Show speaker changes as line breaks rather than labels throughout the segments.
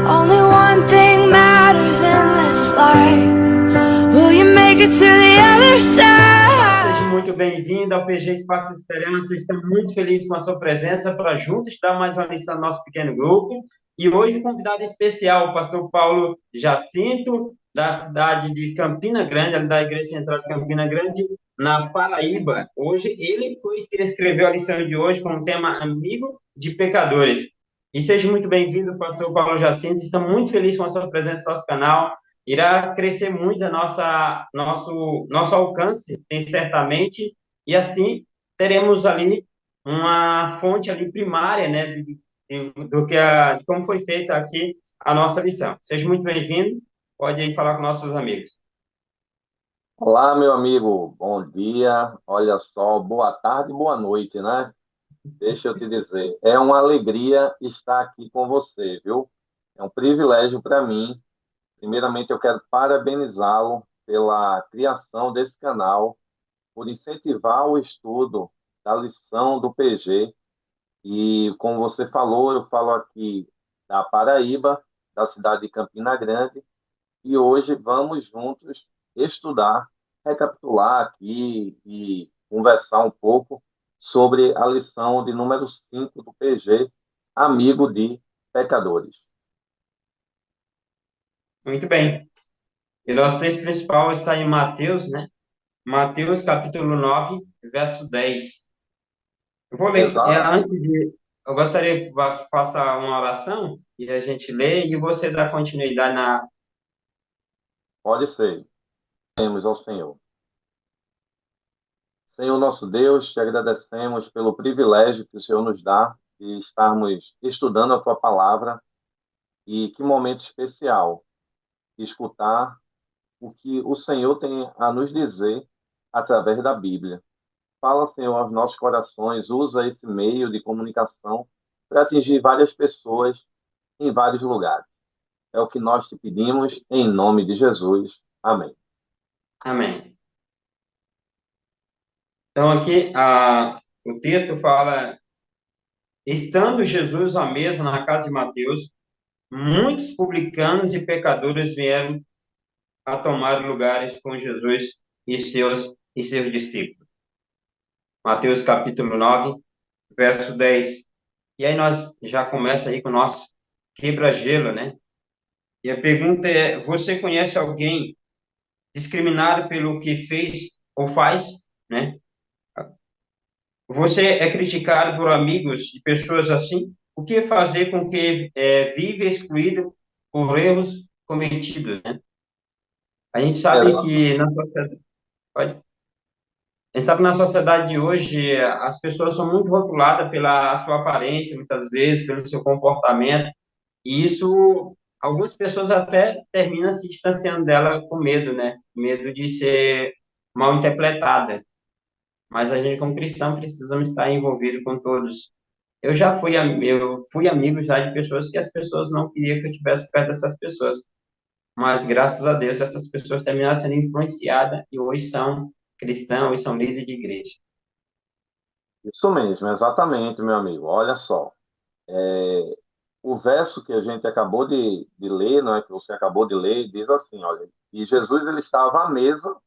Only one thing matters in this life. Will you make it to the other side?
Seja muito bem-vindo ao PG Espaço Esperança. Estamos muito felizes com a sua presença para juntos estudar mais uma lição do nosso pequeno grupo. E hoje, um convidado especial, o pastor Paulo Jacinto, da cidade de Campina Grande, da Igreja Central de Campina Grande, na Paraíba. Hoje, ele foi que escreveu a lição de hoje com o tema Amigo de Pecadores. E seja muito bem-vindo, pastor Paulo Jacinto. Estamos muito felizes com a sua presença no nosso canal. Irá crescer muito nosso alcance, tem certamente, e assim teremos ali uma fonte ali primária, né, de como foi feita aqui a nossa lição. Seja muito bem-vindo, pode aí falar com nossos amigos.
Olá, meu amigo, bom dia. Olha só, boa tarde, boa noite, né? Deixa eu te dizer, é uma alegria estar aqui com você, viu? É um privilégio para mim. Primeiramente, eu quero parabenizá-lo pela criação desse canal, por incentivar o estudo da lição do PG. E, como você falou, eu falo aqui da Paraíba, da cidade de Campina Grande, e hoje vamos juntos estudar, recapitular aqui e conversar um pouco sobre a lição de número 5 do PG, Amigo de Pecadores.
Muito bem. E nosso texto principal está em Mateus, né? Mateus, capítulo 9, verso 10. Eu vou ler,
Exato?
eu gostaria que você faça uma oração e a gente lê e você dá continuidade na.
Pode ser. Temos ao Senhor. Senhor nosso Deus, te agradecemos pelo privilégio que o Senhor nos dá de estarmos estudando a tua palavra e que momento especial de escutar o que o Senhor tem a nos dizer através da Bíblia. Fala, Senhor, aos nossos corações, usa esse meio de comunicação para atingir várias pessoas em vários lugares. É o que nós te pedimos, em nome de Jesus. Amém.
Amém. Então, aqui, o texto fala: estando Jesus à mesa na casa de Mateus, muitos publicanos e pecadores vieram a tomar lugares com Jesus e seus discípulos. Mateus capítulo 9, verso 10. E aí nós já começa aí com o nosso quebra-gelo, né? E a pergunta é: você conhece alguém discriminado pelo que fez ou faz, né? Você é criticado por amigos de pessoas assim? O que fazer com que vive excluído por erros cometidos, né? A gente sabe
Exato.
que na sociedade, pode, a gente sabe que na sociedade de hoje as pessoas são muito rotuladas pela sua aparência, muitas vezes, pelo seu comportamento, e isso, algumas pessoas até terminam se distanciando dela com medo, né? Medo de ser mal interpretada. Mas a gente, como cristão, precisamos estar envolvido com todos. Eu fui amigo já de pessoas que as pessoas não queriam que eu estivesse perto dessas pessoas, mas graças a Deus essas pessoas terminaram sendo influenciadas e hoje são cristãos e são líderes de igreja.
Isso mesmo, exatamente, meu amigo. Olha só, o verso que a gente acabou de ler, não é, que você acabou de ler, diz assim, olha, e Jesus ele estava à mesa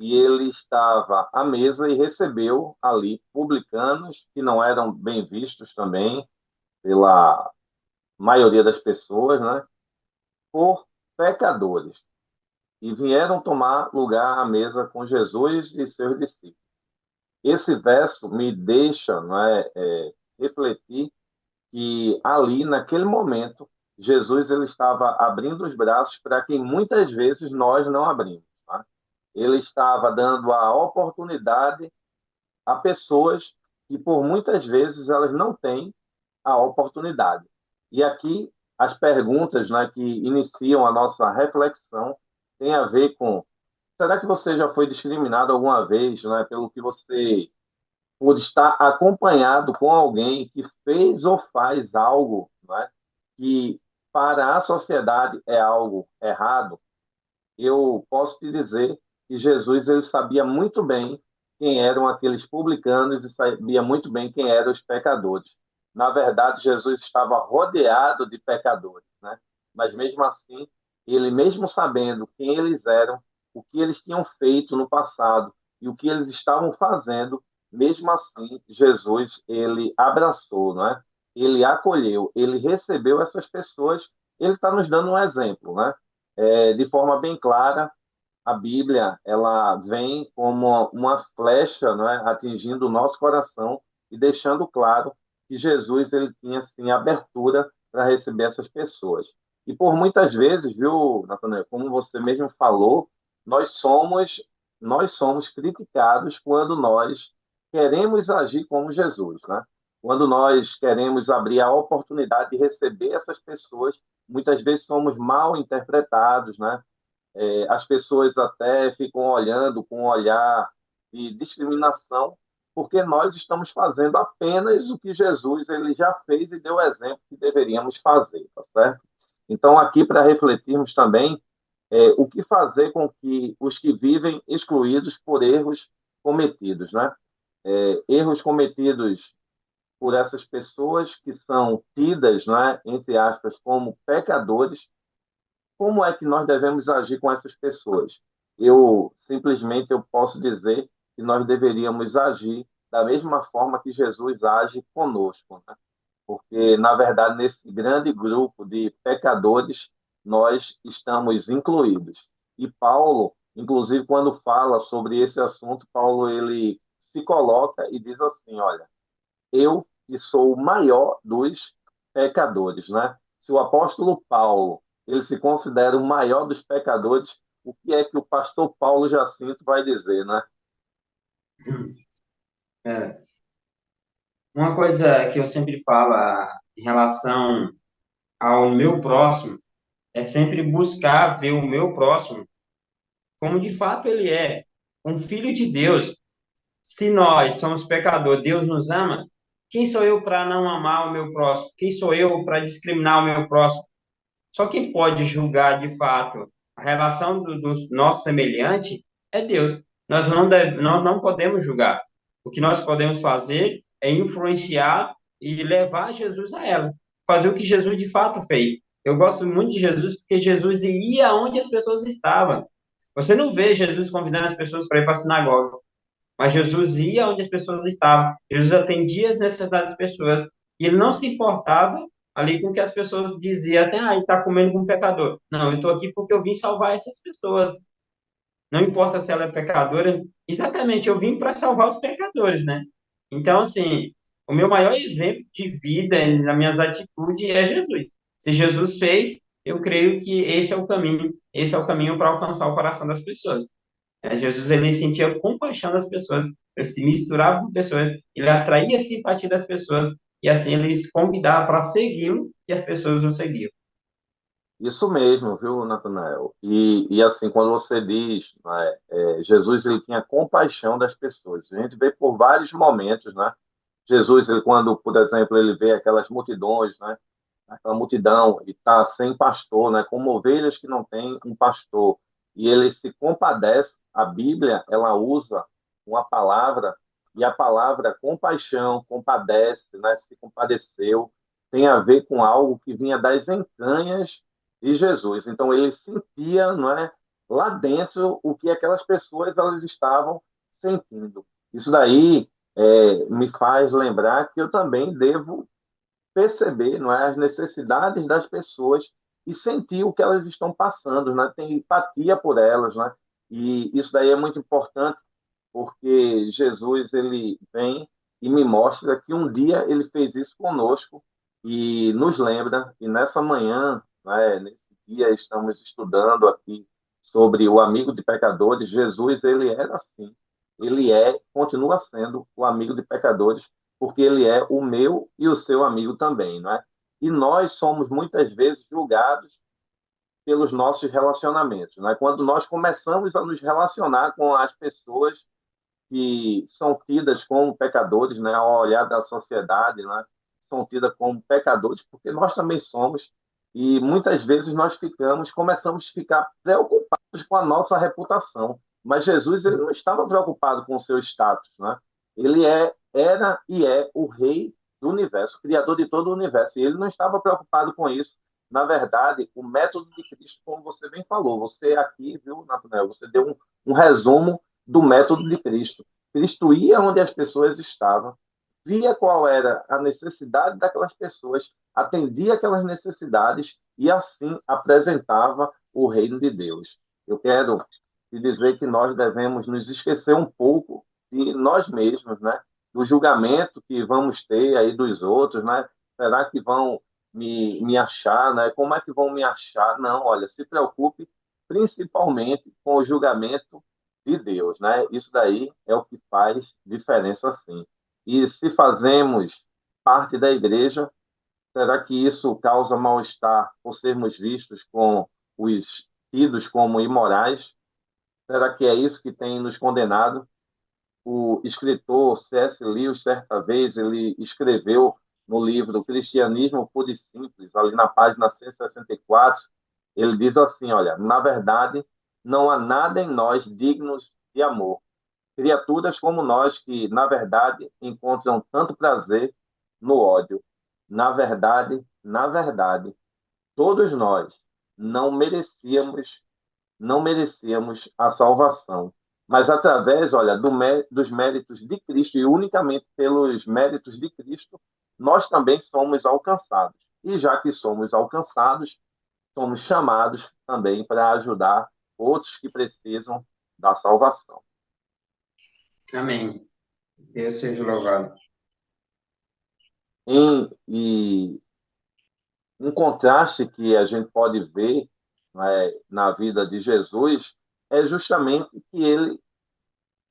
e recebeu ali publicanos que não eram bem vistos também pela maioria das pessoas, né, por pecadores, e vieram tomar lugar à mesa com Jesus e seus discípulos. Esse verso me deixa, né, refletir que ali, naquele momento, Jesus ele estava abrindo os braços para quem muitas vezes nós não abrimos. Tá? Ele estava dando a oportunidade a pessoas que, por muitas vezes, elas não têm a oportunidade. E aqui, as perguntas, né, que iniciam a nossa reflexão têm a ver com: será que você já foi discriminado alguma vez, né, pelo que você por estar acompanhado com alguém que fez ou faz algo, né, que para a sociedade é algo errado? Eu posso te dizer que Jesus ele sabia muito bem quem eram aqueles publicanos e sabia muito bem quem eram os pecadores. Na verdade, Jesus estava rodeado de pecadores, né? mas mesmo assim, ele mesmo sabendo quem eles eram, o que eles tinham feito no passado e o que eles estavam fazendo, mesmo assim, Jesus, ele abraçou, né? Ele acolheu, ele recebeu essas pessoas, ele está nos dando um exemplo, né? De forma bem clara, a Bíblia ela vem como uma flecha, não é, atingindo o nosso coração e deixando claro que Jesus ele tinha assim abertura para receber essas pessoas. E por muitas vezes, viu, Natanael, como você mesmo falou, nós somos nós somos criticados quando nós queremos agir como Jesus, né? Quando nós queremos abrir a oportunidade de receber essas pessoas, muitas vezes somos mal interpretados, né? As pessoas até ficam olhando com um olhar de discriminação, porque nós estamos fazendo apenas o que Jesus ele já fez e deu o exemplo que deveríamos fazer, tá certo? Então, aqui para refletirmos também o que fazer com que os que vivem excluídos por erros cometidos, né? Erros cometidos por essas pessoas que são tidas, né, entre aspas, como pecadores, como é que nós devemos agir com essas pessoas? Eu posso dizer que nós deveríamos agir da mesma forma que Jesus age conosco, né? Porque na verdade nesse grande grupo de pecadores nós estamos incluídos. E Paulo, inclusive quando fala sobre esse assunto, Paulo ele se coloca e diz assim, olha, eu que sou o maior dos pecadores, né? Se o apóstolo Paulo ele se considera o maior dos pecadores, o que é que o pastor Paulo Jacinto vai dizer, né?
É. Uma coisa que eu sempre falo em relação ao meu próximo é sempre buscar ver o meu próximo como de fato ele é, um filho de Deus. Se nós somos pecadores, Deus nos ama, quem sou eu para não amar o meu próximo? Quem sou eu para discriminar o meu próximo? Só quem pode julgar de fato a relação do nosso semelhante é Deus. Nós não podemos julgar. O que nós podemos fazer é influenciar e levar Jesus a ela. Fazer o que Jesus de fato fez. Eu gosto muito de Jesus porque Jesus ia onde as pessoas estavam. Você não vê Jesus convidando as pessoas para ir para a sinagoga, mas Jesus ia onde as pessoas estavam. Jesus atendia as necessidades das pessoas. E ele não se importava ali com o que as pessoas diziam assim, ele está comendo com um pecador. Não, eu estou aqui porque eu vim salvar essas pessoas. Não importa se ela é pecadora. Exatamente, eu vim para salvar os pecadores, né? Então, assim, o meu maior exemplo de vida nas minhas atitudes é Jesus. Se Jesus fez, eu creio que esse é o caminho. Esse é o caminho para alcançar o coração das pessoas. Jesus ele sentia compaixão das pessoas, ele se misturava com pessoas, ele atraía a simpatia das pessoas e assim ele se convidava para segui-lo e as pessoas o seguiam.
Isso mesmo, viu, Natanael? E assim, quando você diz, né, Jesus ele tinha compaixão das pessoas, a gente vê por vários momentos, né? Jesus, ele, quando, por exemplo, ele vê aquelas multidões, né? Aquela multidão e está sem pastor, né? Como ovelhas que não têm um pastor. E ele se compadece. A Bíblia, ela usa uma palavra, e a palavra compaixão, compadece, né? Se compadeceu, tem a ver com algo que vinha das entranhas de Jesus. Então, ele sentia, não é? Lá dentro, o que aquelas pessoas elas estavam sentindo. Isso daí me faz lembrar que eu também devo perceber, não é, as necessidades das pessoas e sentir o que elas estão passando, né? Ter empatia por elas, né? E isso daí é muito importante porque Jesus ele vem e me mostra que um dia ele fez isso conosco e nos lembra e nessa manhã, né, nesse dia estamos estudando aqui sobre o amigo de pecadores. Jesus ele era assim, ele continua sendo o amigo de pecadores porque ele é o meu e o seu amigo também, não é? E nós somos muitas vezes julgados pelos nossos relacionamentos, né? Quando nós começamos a nos relacionar com as pessoas que são tidas como pecadores, né, ao olhar da sociedade, né, são tidas como pecadores, porque nós também somos, e muitas vezes começamos a ficar preocupados com a nossa reputação. Mas Jesus, ele não estava preocupado com o seu status, né? Era e é o rei do universo, o criador de todo o universo, e ele não estava preocupado com isso. na verdade, o método de Cristo, como você bem falou, você aqui, viu, Natanael, você deu um resumo do método de Cristo. Cristo ia onde as pessoas estavam, via qual era a necessidade daquelas pessoas, atendia aquelas necessidades e assim apresentava o reino de Deus. Eu quero te dizer que nós devemos nos esquecer um pouco de nós mesmos, né? Do julgamento que vamos ter aí dos outros, né? Será que vão me achar, né? Como é que vão me achar? Não, olha, se preocupe principalmente com o julgamento de Deus, né? Isso daí é o que faz diferença, sim. E se fazemos parte da igreja, será que isso causa mal-estar por sermos vistos com os tidos como imorais? Será que é isso que tem nos condenado? O escritor C.S. Lewis, certa vez, ele escreveu no livro Cristianismo Puro e Simples, ali na página 164, ele diz assim, olha, na verdade, não há nada em nós dignos de amor. Criaturas como nós que, na verdade, encontram tanto prazer no ódio. Na verdade, todos nós não merecíamos não merecíamos a salvação. Mas através, olha, dos méritos de Cristo e unicamente pelos méritos de Cristo, nós também somos alcançados. E já que somos alcançados, somos chamados também para ajudar outros que precisam da salvação.
Amém. Deus seja louvado.
E um contraste que a gente pode ver, né, na vida de Jesus é justamente que ele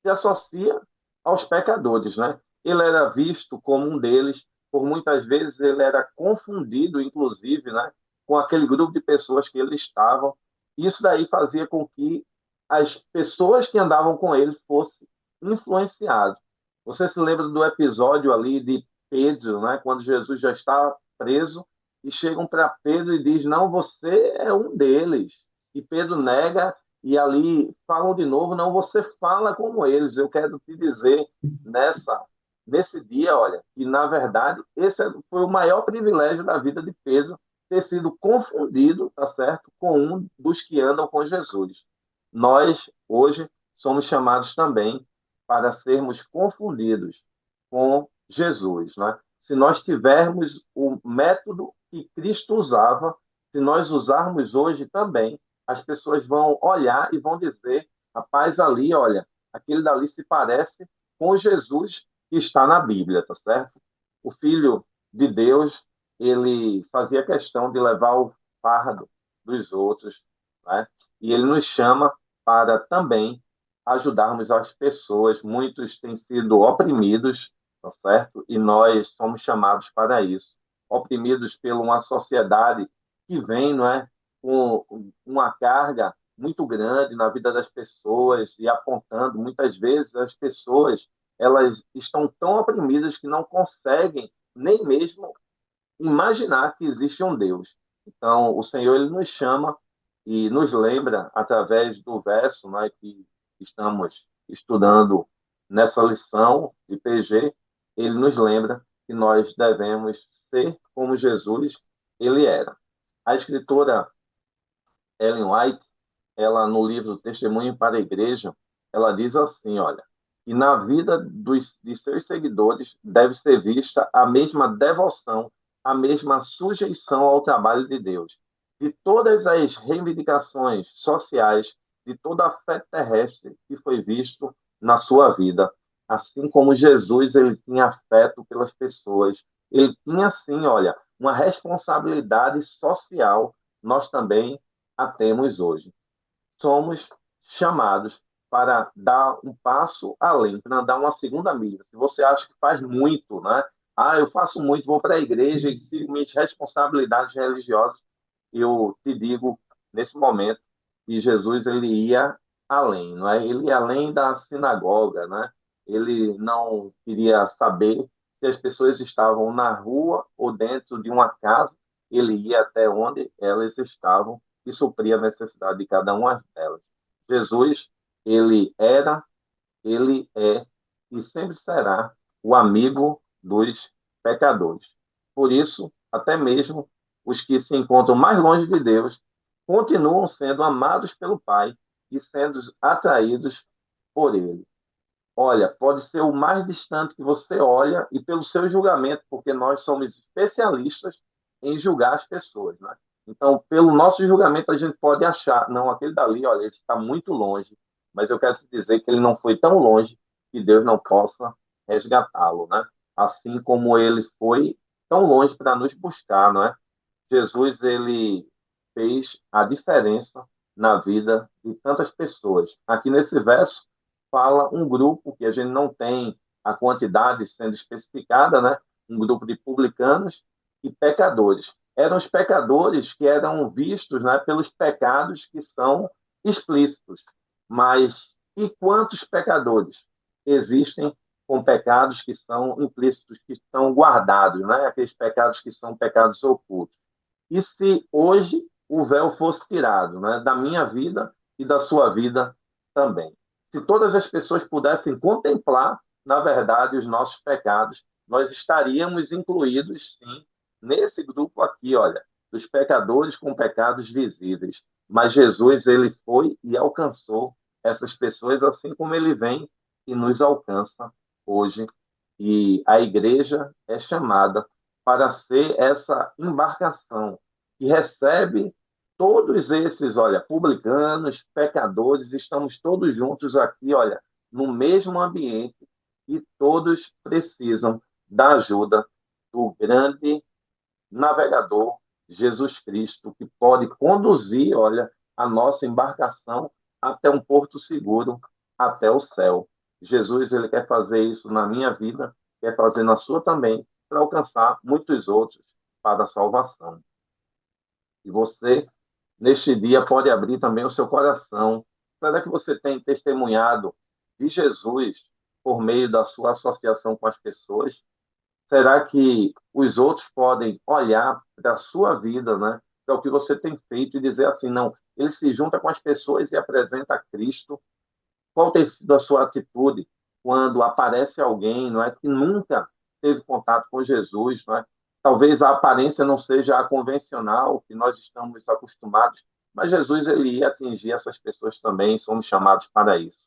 se associa aos pecadores, né? Ele era visto como um deles, por muitas vezes ele era confundido, inclusive, né, com aquele grupo de pessoas que ele estava. Isso daí fazia com que as pessoas que andavam com ele fossem influenciadas. Você se lembra do episódio ali de Pedro, né, quando Jesus já está preso e chegam para Pedro e diz: "Não, você é um deles". E Pedro nega e ali falam de novo, não, você fala como eles. Eu quero te dizer nesse dia, olha, que na verdade esse foi o maior privilégio da vida de Pedro, ter sido confundido, tá certo, com um dos que andam com Jesus. Nós hoje somos chamados também para sermos confundidos com Jesus, né? Se nós tivermos o método que Cristo usava, se nós usarmos hoje também, as pessoas vão olhar e vão dizer: rapaz, ali, olha, aquele dali se parece com Jesus que está na Bíblia, tá certo? O Filho de Deus, ele fazia questão de levar o fardo dos outros, né? E ele nos chama para também ajudarmos as pessoas. Muitos têm sido oprimidos, tá certo? E nós somos chamados para isso. Oprimidos por uma sociedade que vem, não é, com uma carga muito grande na vida das pessoas e apontando, muitas vezes, as pessoas elas estão tão oprimidas que não conseguem nem mesmo imaginar que existe um Deus. Então, o Senhor ele nos chama e nos lembra através do verso, né, que estamos estudando nessa lição de PG, ele nos lembra que nós devemos ser como Jesus ele era. A escritora Ellen White, ela no livro Testemunho para a Igreja, ela diz assim, olha, que na vida de seus seguidores deve ser vista a mesma devoção, a mesma sujeição ao trabalho de Deus. De todas as reivindicações sociais, de toda a fé terrestre que foi visto na sua vida, assim como Jesus ele tinha afeto pelas pessoas, ele tinha sim, olha, uma responsabilidade social, nós também a temos hoje. Somos chamados para dar um passo além, para dar uma segunda milha. Se você acha que faz muito, né? Ah, eu faço muito, vou para a igreja e sigo minhas responsabilidades religiosas, eu te digo nesse momento que Jesus ele ia além, não é? Ele ia além da sinagoga, né? Ele não queria saber se as pessoas estavam na rua ou dentro de uma casa, ele ia até onde elas estavam e suprir a necessidade de cada uma delas. Jesus, ele era, ele é e sempre será o amigo dos pecadores. Por isso, até mesmo os que se encontram mais longe de Deus continuam sendo amados pelo Pai e sendo atraídos por Ele. Olha, pode ser o mais distante que você olha e pelo seu julgamento, porque nós somos especialistas em julgar as pessoas, né? Então, pelo nosso julgamento, a gente pode achar, não, aquele dali, olha, ele está muito longe, mas eu quero te dizer que ele não foi tão longe que Deus não possa resgatá-lo, né? Assim como ele foi tão longe para nos buscar, não é? Jesus, ele fez a diferença na vida de tantas pessoas. Aqui nesse verso fala um grupo que a gente não tem a quantidade sendo especificada, né? Um grupo de publicanos e pecadores. Eram os pecadores que eram vistos, né, pelos pecados que são explícitos. Mas e quantos pecadores existem com pecados que são implícitos, que estão guardados, né? Aqueles pecados que são pecados ocultos. E se hoje o véu fosse tirado, né, da minha vida e da sua vida também? Se todas as pessoas pudessem contemplar, na verdade, os nossos pecados, nós estaríamos incluídos, sim, nesse grupo aqui, olha, dos pecadores com pecados visíveis. Mas Jesus, ele foi e alcançou essas pessoas, assim como ele vem e nos alcança hoje. E a igreja é chamada para ser essa embarcação que recebe todos esses, olha, publicanos, pecadores, estamos todos juntos aqui, olha, no mesmo ambiente e todos precisam da ajuda do grande navegador Jesus Cristo, que pode conduzir, olha, a nossa embarcação até um porto seguro, até o céu. Jesus, ele quer fazer isso na minha vida, quer fazer na sua também, para alcançar muitos outros para a salvação. E você, neste dia, pode abrir também o seu coração. Será que você tem testemunhado de Jesus por meio da sua associação com as pessoas? Será que os outros podem olhar para a sua vida, né? Para o que você tem feito e dizer assim, não, ele se junta com as pessoas e apresenta a Cristo. Qual tem sido a sua atitude quando aparece alguém, não é, que nunca teve contato com Jesus, não é? Talvez a aparência não seja a convencional que nós estamos acostumados, mas Jesus, ele ia atingir essas pessoas também, somos chamados para isso.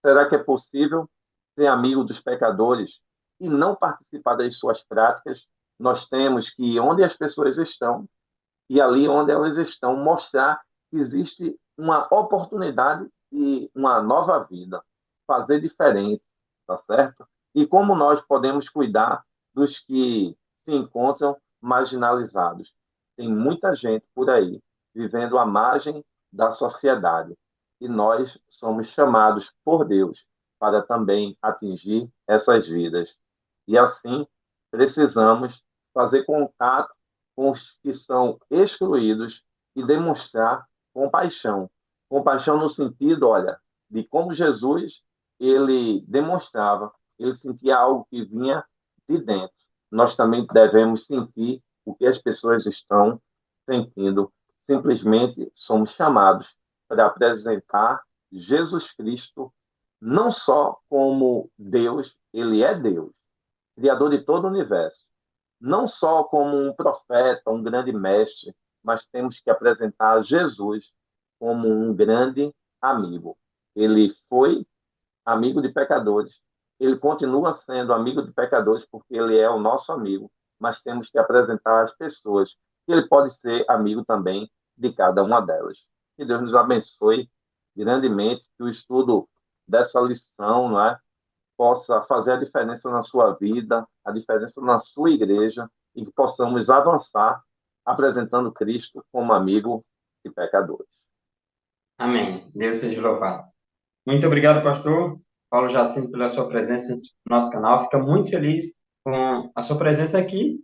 Será que é possível ser amigo dos pecadores e não participar das suas práticas? Nós temos que, onde as pessoas estão, e ali onde elas estão, mostrar que existe uma oportunidade de uma nova vida, fazer diferente, tá certo? E como nós podemos cuidar dos que se encontram marginalizados? Tem muita gente por aí vivendo à margem da sociedade e nós somos chamados por Deus para também atingir essas vidas. E assim precisamos fazer contato com os que são excluídos e demonstrar compaixão. Compaixão no sentido, olha, de como Jesus ele demonstrava, ele sentia algo que vinha de dentro. Nós também devemos sentir o que as pessoas estão sentindo. Simplesmente somos chamados para apresentar Jesus Cristo não só como Deus, ele é Deus, criador de todo o universo, não só como um profeta, um grande mestre, mas temos que apresentar Jesus como um grande amigo. Ele foi amigo de pecadores, ele continua sendo amigo de pecadores porque ele é o nosso amigo, mas temos que apresentar às pessoas que ele pode ser amigo também de cada uma delas. Que Deus nos abençoe grandemente, que o estudo dessa lição, não é, possa fazer a diferença na sua vida, a diferença na sua igreja, e que possamos avançar apresentando Cristo como amigo de pecadores.
Amém. Deus seja louvado. Muito obrigado, pastor Paulo Jacinto, pela sua presença no nosso canal. Fica muito feliz com a sua presença aqui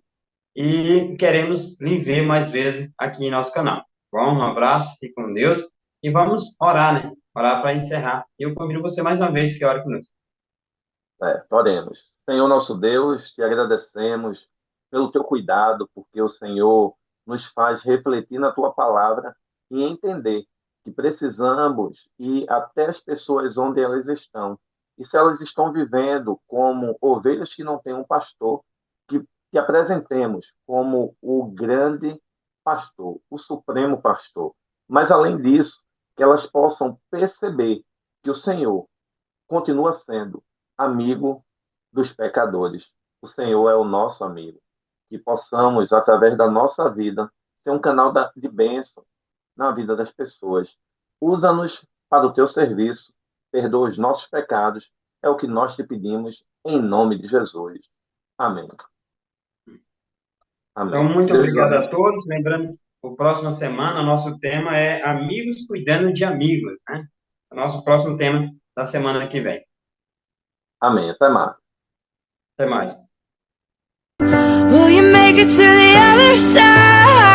e queremos lhe ver mais vezes aqui em nosso canal. Bom, um abraço, fique com Deus e vamos orar, né? Orar para encerrar. Eu convido você mais uma vez que ore conosco.
Oremos. Senhor nosso Deus, te agradecemos pelo teu cuidado, porque o Senhor nos faz refletir na tua palavra e entender que precisamos ir até as pessoas onde elas estão. E se elas estão vivendo como ovelhas que não têm um pastor, que apresentemos como o grande pastor, o supremo pastor. Mas, além disso, que elas possam perceber que o Senhor continua sendo amigo dos pecadores. O Senhor é o nosso amigo. Que possamos, através da nossa vida, ser um canal de bênção na vida das pessoas. Usa-nos para o teu serviço, perdoa os nossos pecados, é o que nós te pedimos, em nome de Jesus. Amém.
Então,
Amém.
muito
Deus
obrigado a
abençoe.
todos. Lembrando que a próxima semana, nosso tema é amigos cuidando de amigos, né? O nosso próximo tema da semana que vem.
Amém. Até mais.
Até mais.
Will you make it to the other side?